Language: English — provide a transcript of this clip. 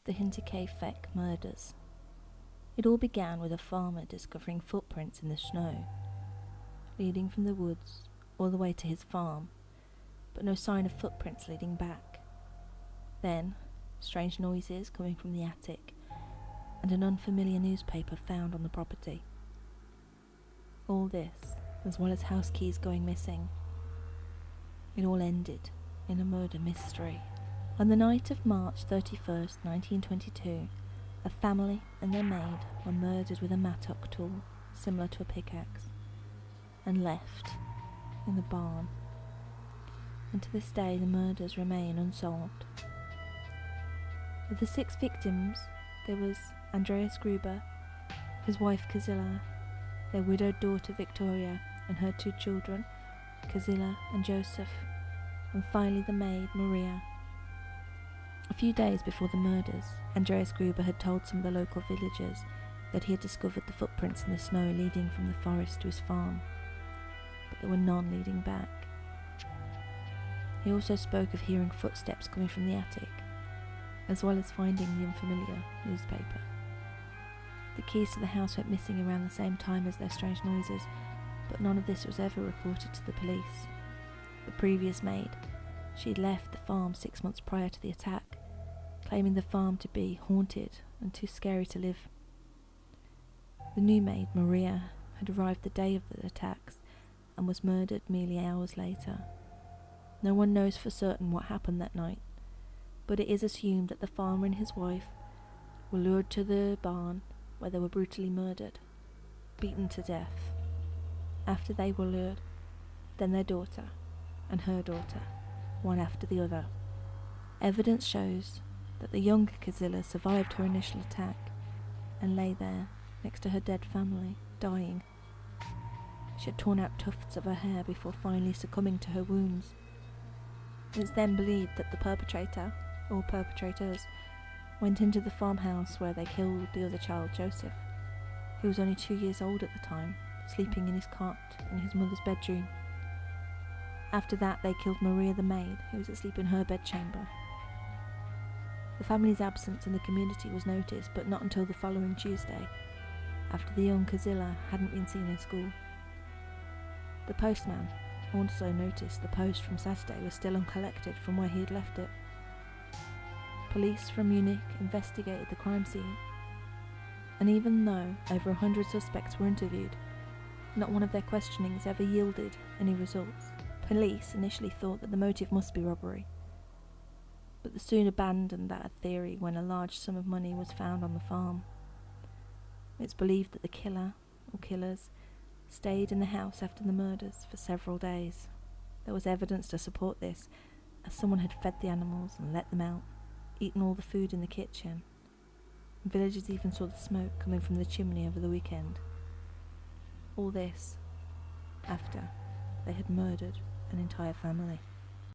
the Hinterkaifeck Murders. It all began with a farmer discovering footprints in the snow, leading from the woods all the way to his farm, but no sign of footprints leading back. Then, strange noises coming from the attic, and an unfamiliar newspaper found on the property. All this, as well as house keys going missing. It all ended in a murder mystery. On the night of March 31st, 1922, a family and their maid were murdered with a mattock tool similar to a pickaxe and left in the barn. And to this day the murders remain unsolved. Of the 6 victims, there was Andreas Gruber, his wife Kazilla, their widowed daughter Victoria and her 2 children, Kazilla and Joseph, and finally the maid Maria. A few days before the murders, Andreas Gruber had told some of the local villagers that he had discovered the footprints in the snow leading from the forest to his farm, but there were none leading back. He also spoke of hearing footsteps coming from the attic, as well as finding the unfamiliar newspaper. The keys to the house went missing around the same time as their strange noises, but none of this was ever reported to the police. The previous maid, she'd left the farm 6 months prior to the attack, claiming the farm to be haunted and too scary to live. The new maid, Maria, had arrived the day of the attacks and was murdered merely hours later. No one knows for certain what happened that night, but it is assumed that the farmer and his wife were lured to the barn where they were brutally murdered, beaten to death. After they were lured, then their daughter and her daughter, one after the other. Evidence shows that the younger Kazilla survived her initial attack and lay there next to her dead family, dying. She had torn out tufts of her hair before finally succumbing to her wounds. It's then believed that the perpetrator, or perpetrators, went into the farmhouse where they killed the other child, Joseph, who was only 2 years old at the time, sleeping in his cot in his mother's bedroom. After that, they killed Maria the maid, who was asleep in her bedchamber. The family's absence in the community was noticed, but not until the following Tuesday, after the young Kazilla hadn't been seen in school. The postman also noticed the post from Saturday was still uncollected from where he had left it. Police from Munich investigated the crime scene, and even though over 100 suspects were interviewed, not one of their questionings ever yielded any results. Police initially thought that the motive must be robbery, but they soon abandoned that theory when a large sum of money was found on the farm. It's believed that the killer, or killers, stayed in the house after the murders for several days. There was evidence to support this, as someone had fed the animals and let them out, eaten all the food in the kitchen. Villagers even saw the smoke coming from the chimney over the weekend. All this after they had murdered an entire family.